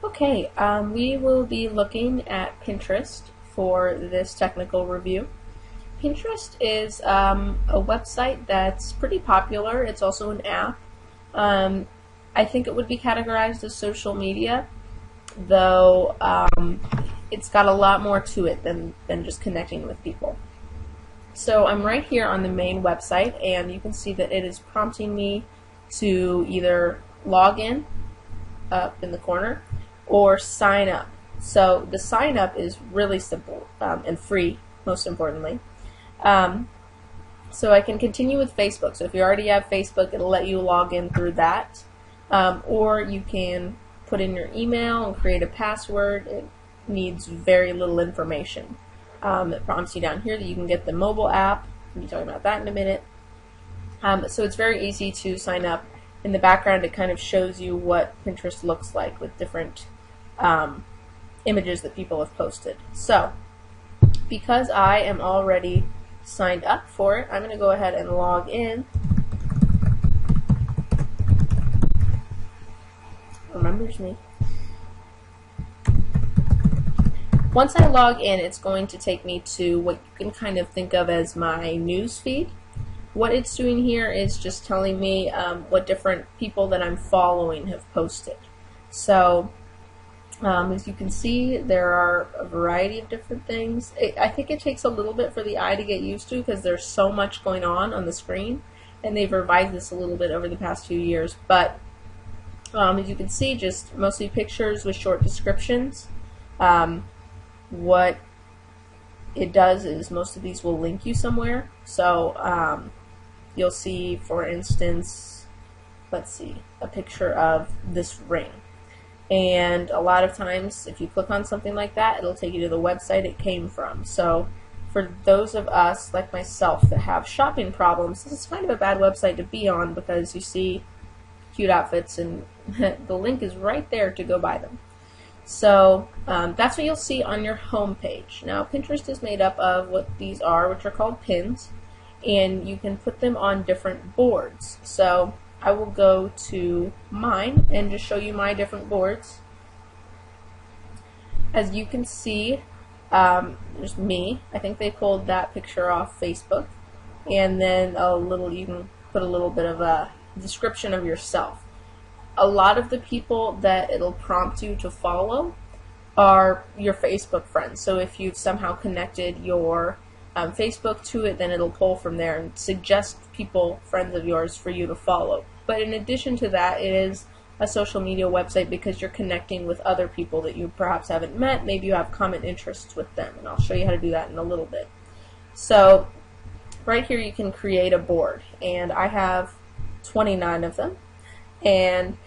Okay, we will be looking at Pinterest for this technical review. Pinterest is a website that's pretty popular. It's also an app. Um, I think it would be categorized as social media, though it's got a lot more to it than just connecting with people. So I'm right here on the main website, and you can see that it is prompting me to either log in up in the corner or sign up. So the sign up is really simple and free, most importantly. So I can continue with Facebook. So if you already have Facebook, it'll let you log in through that. Or you can put in your email and create a password. It needs very little information. It prompts you down here that you can get the mobile app. We'll be talking about that in a minute. So it's very easy to sign up. In the background, it kind of shows you what Pinterest looks like with different images that people have posted. So because I am already signed up for it, I'm going to go ahead and log in. Remembers me. Once I log in, it's going to take me to what you can kind of think of as my news feed. What it's doing here is just telling me what different people that I'm following have posted. So as you can see, there are a variety of different things. I think it takes a little bit for the eye to get used to because there's so much going on the screen, and they've revised this a little bit over the past few years. But as you can see, just mostly pictures with short descriptions. What it does is most of these will link you somewhere. So you'll see, for instance, let's see, a picture of this ring. And a lot of times, if you click on something like that, it'll take you to the website it came from. So for those of us, like myself, that have shopping problems, this is kind of a bad website to be on because you see cute outfits and the link is right there to go buy them. So that's what you'll see on your home page. Now, Pinterest is made up of what these are, which are called pins, and you can put them on different boards. So I will go to mine and just show you my different boards. As you can see, there's me. I think they pulled that picture off Facebook. And then you can put a little bit of a description of yourself. A lot of the people that it'll prompt you to follow are your Facebook friends. So if you've somehow connected your Facebook to it, then it'll pull from there and suggest people, friends of yours, for you to follow. But in addition to that, it is a social media website because you're connecting with other people that you perhaps haven't met. Maybe you have common interests with them, and I'll show you how to do that in a little bit. So right here you can create a board, and I have 29 of them, and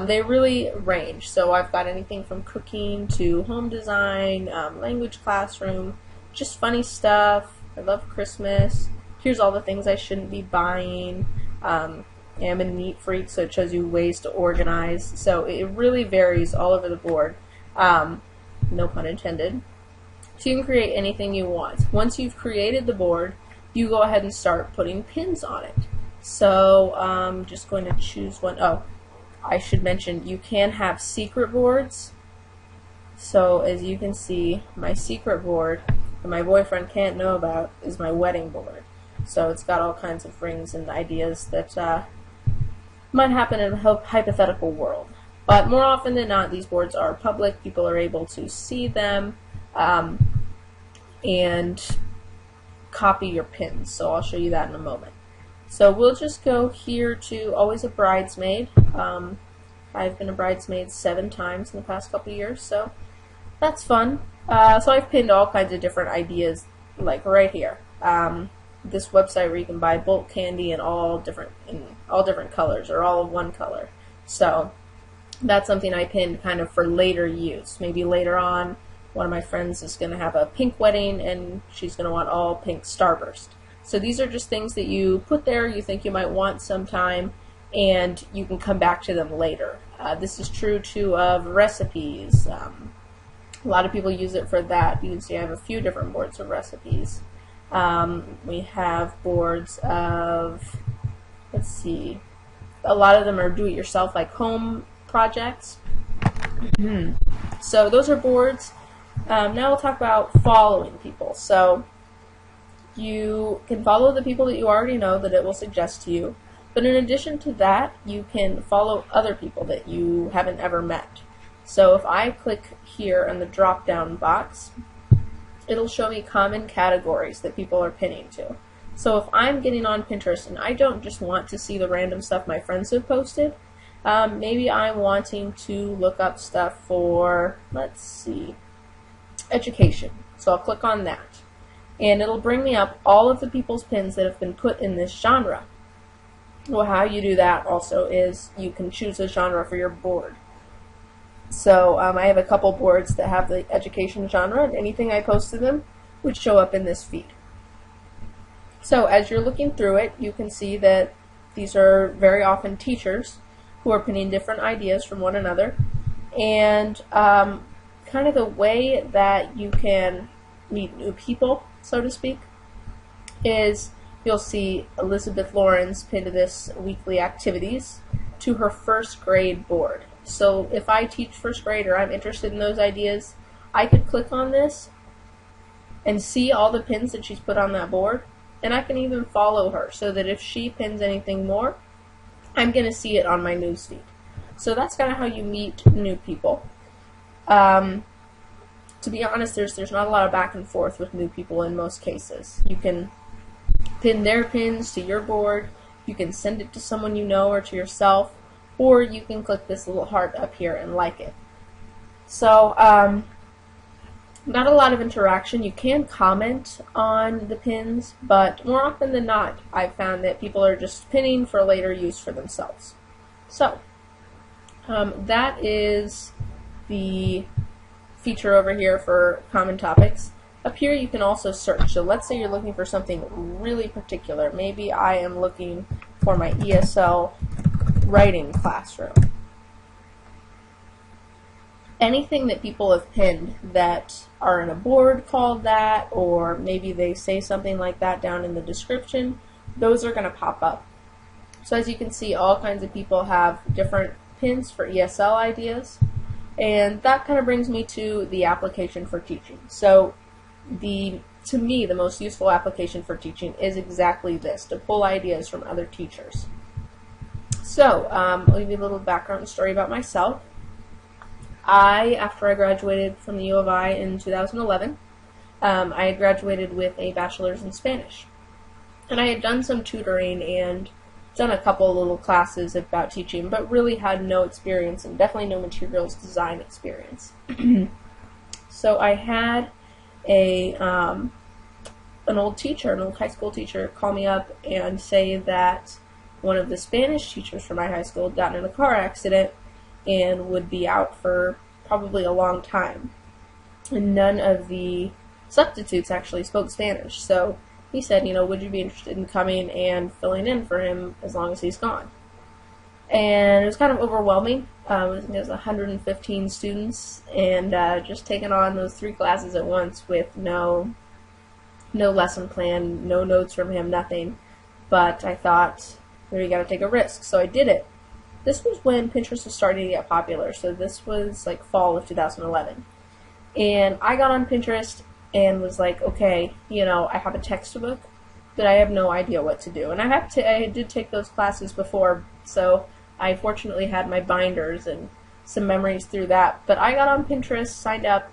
they really range. So I've got anything from cooking to home design, language classroom, just funny stuff. I love Christmas. Here's all the things I shouldn't be buying. I'm a neat freak, so it shows you ways to organize. So it really varies all over the board. No pun intended. So you can create anything you want. Once you've created the board, you go ahead and start putting pins on it. So I'm just going to choose one. Oh, I should mention you can have secret boards. So as you can see, my secret board that my boyfriend can't know about is my wedding board. So it's got all kinds of rings and ideas that might happen in a hypothetical world. But more often than not, these boards are public. People are able to see them and copy your pins. So I'll show you that in a moment. So we'll just go here to always a bridesmaid. I've been a bridesmaid 7 times in the past couple years, so that's fun. So I've pinned all kinds of different ideas, like right here. This website where you can buy bulk candy in all different colors or all of one color. So that's something I pinned kind of for later use. Maybe later on, one of my friends is going to have a pink wedding and she's going to want all pink Starburst. So these are just things that you put there, you think you might want sometime, and you can come back to them later. This is true too of recipes. A lot of people use it for that. You can see I have a few different boards of recipes. We have boards of, let's see, a lot of them are do-it-yourself, like home projects. So those are boards. Now we'll talk about following people. So you can follow the people that you already know that it will suggest to you. But in addition to that, you can follow other people that you haven't ever met. So if I click here on the drop-down box, it'll show me common categories that people are pinning to. So if I'm getting on Pinterest and I don't just want to see the random stuff my friends have posted, maybe I'm wanting to look up stuff for, let's see, education. So I'll click on that. And it'll bring me up all of the people's pins that have been put in this genre. Well, how you do that also is you can choose a genre for your board. So I have a couple boards that have the education genre, and anything I post to them would show up in this feed. So as you're looking through it, you can see that these are very often teachers who are pinning different ideas from one another. And kind of the way that you can meet new people, so to speak, is you'll see Elizabeth Lauren's pinned to this weekly activities to her first grade board. So if I teach first grade or I'm interested in those ideas, I could click on this and see all the pins that she's put on that board, and I can even follow her so that if she pins anything more, I'm going to see it on my newsfeed. So that's kind of how you meet new people. To be honest, there's not a lot of back and forth with new people in most cases. You can pin their pins to your board, you can send it to someone you know or to yourself, or you can click this little heart up here and like it. So, not a lot of interaction. You can comment on the pins, but more often than not, I've found that people are just pinning for later use for themselves. So, that is the feature over here for common topics. Up here you can also search. So let's say you're looking for something really particular. Maybe I am looking for my ESL writing classroom. Anything that people have pinned that are in a board called that, or maybe they say something like that down in the description, those are going to pop up. So as you can see, all kinds of people have different pins for ESL ideas, and that kind of brings me to the application for teaching. So to me, the most useful application for teaching is exactly this, to pull ideas from other teachers. So, I'll give you a little background story about myself. After I graduated from the U of I in 2011, I had graduated with a bachelor's in Spanish. And I had done some tutoring and done a couple little classes about teaching, but really had no experience and definitely no materials design experience. So I had an old teacher, an old high school teacher, call me up and say that one of the Spanish teachers from my high school had gotten in a car accident and would be out for probably a long time. And none of the substitutes actually spoke Spanish. So he said, would you be interested in coming and filling in for him as long as he's gone? And it was kind of overwhelming. There was 115 students, and just taking on those 3 classes at once with no lesson plan, no notes from him, nothing. But I thought, you got to take a risk, so I did it. This was when Pinterest was starting to get popular, so this was like fall of 2011. And I got on Pinterest and was like, okay, I have a textbook, but I have no idea what to do. And I did take those classes before, so I fortunately had my binders and some memories through that. But I got on Pinterest, signed up,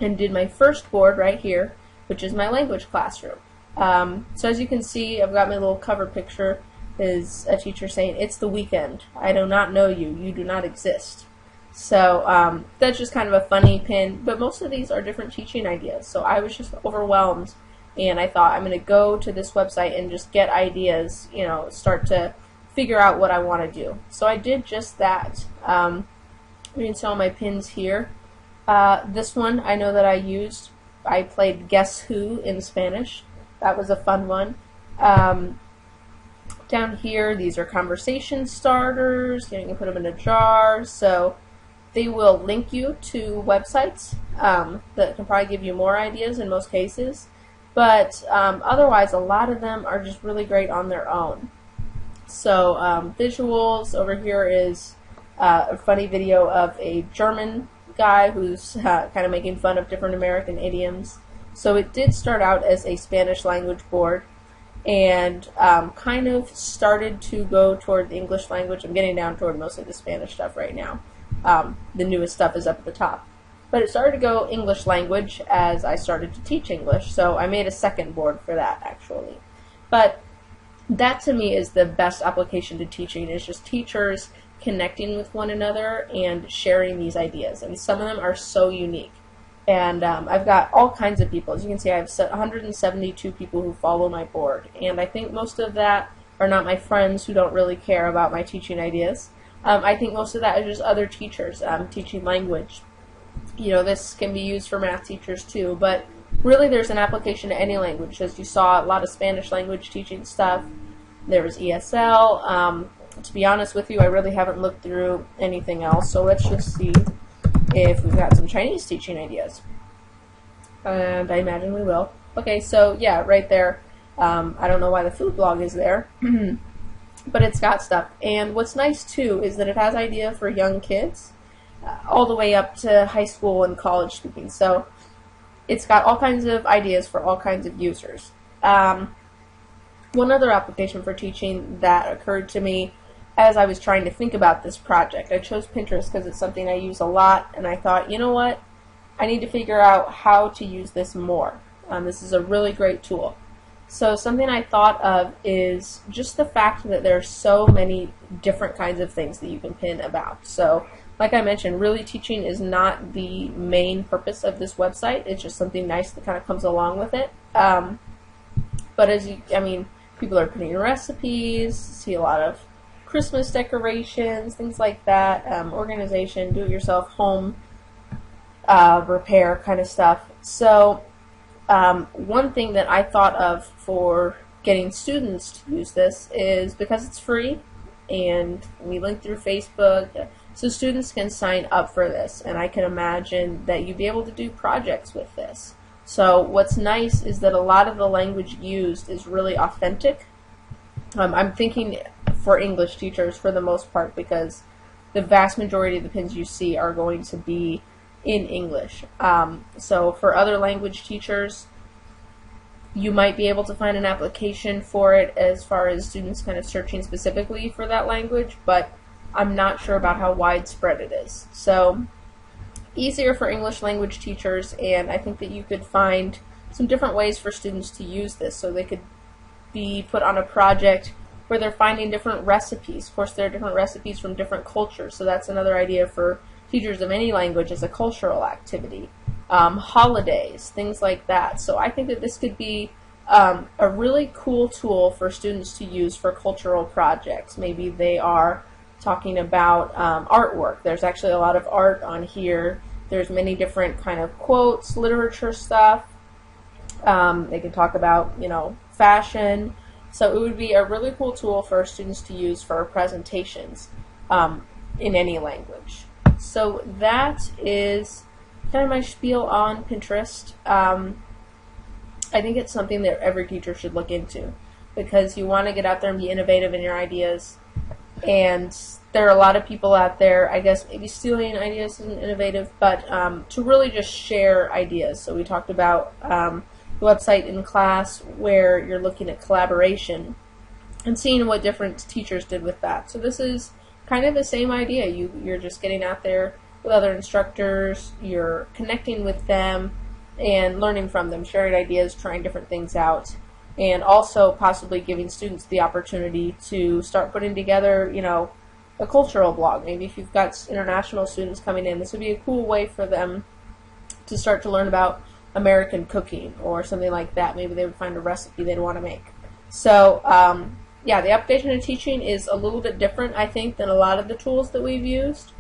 and did my first board right here, which is my language classroom. So as you can see, I've got my little cover picture. Is a teacher saying, "It's the weekend. I do not know you. You do not exist." So that's just kind of a funny pin. But most of these are different teaching ideas. So I was just overwhelmed, and I thought, I'm going to go to this website and just get ideas, start to figure out what I want to do. So I did just that. You can see all my pins here. This one I know that I played Guess Who in Spanish. That was a fun one. Down here, these are conversation starters. You can put them in a jar. So they will link you to websites that can probably give you more ideas in most cases. But otherwise, a lot of them are just really great on their own. So visuals over here is a funny video of a German guy who's kind of making fun of different American idioms. So it did start out as a Spanish language board, and kind of started to go toward the English language. I'm getting down toward mostly the Spanish stuff right now. The newest stuff is up at the top. But it started to go English language as I started to teach English, so I made a second board for that, actually. But that, to me, is the best application to teaching, is just teachers connecting with one another and sharing these ideas. And some of them are so unique. And I've got all kinds of people. As you can see, I have 172 people who follow my board. And I think most of that are not my friends who don't really care about my teaching ideas. I think most of that is just other teachers teaching language. You know, this can be used for math teachers too, but really there's an application to any language. As you saw, a lot of Spanish language teaching stuff. There was ESL. To be honest with you, I really haven't looked through anything else, so let's just see if we've got some Chinese teaching ideas. And I imagine we will. Okay, so yeah, right there. I don't know why the food blog is there, but it's got stuff. And what's nice too is that it has idea for young kids, all the way up to high school and college speaking. So it's got all kinds of ideas for all kinds of users. One other application for teaching that occurred to me as I was trying to think about this project. I chose Pinterest because it's something I use a lot, and I thought, you know what? I need to figure out how to use this more. This is a really great tool. So something I thought of is just the fact that there are so many different kinds of things that you can pin about. So like I mentioned, really teaching is not the main purpose of this website. It's just something nice that kind of comes along with it. But people are putting recipes, see a lot of Christmas decorations, things like that, organization, do-it-yourself, home repair kind of stuff. So one thing that I thought of for getting students to use this is because it's free, and we link through Facebook, so students can sign up for this, and I can imagine that you'd be able to do projects with this. So what's nice is that a lot of the language used is really authentic. I'm thinking for English teachers for the most part, because the vast majority of the pins you see are going to be in English. So for other language teachers, you might be able to find an application for it as far as students kind of searching specifically for that language, but I'm not sure about how widespread it is. So easier for English language teachers, and I think that you could find some different ways for students to use this. So they could be put on a project where they're finding different recipes. Of course, there are different recipes from different cultures, so that's another idea for teachers of any language as a cultural activity. Holidays, things like that. So I think that this could be a really cool tool for students to use for cultural projects. Maybe they are talking about artwork. There's actually a lot of art on here. There's many different kind of quotes, literature stuff. They can talk about, fashion. So it would be a really cool tool for students to use for presentations in any language. So that is kind of my spiel on Pinterest. I think it's something that every teacher should look into, because you want to get out there and be innovative in your ideas. And there are a lot of people out there, I guess maybe stealing ideas isn't innovative, but to really just share ideas. So we talked about the website in class where you're looking at collaboration and seeing what different teachers did with that. So this is kind of the same idea. You're just getting out there with other instructors, you're connecting with them and learning from them, sharing ideas, trying different things out, and also possibly giving students the opportunity to start putting together, a cultural blog. Maybe if you've got international students coming in, this would be a cool way for them to start to learn about American cooking or something like that. Maybe they would find a recipe they'd want to make. So, yeah, the application of teaching is a little bit different, I think, than a lot of the tools that we've used.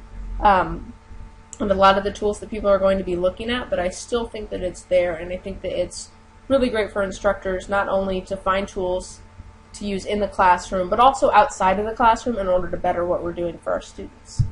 And a lot of the tools that people are going to be looking at, but I still think that it's there, and I think that it's really great for instructors not only to find tools to use in the classroom, but also outside of the classroom in order to better what we're doing for our students.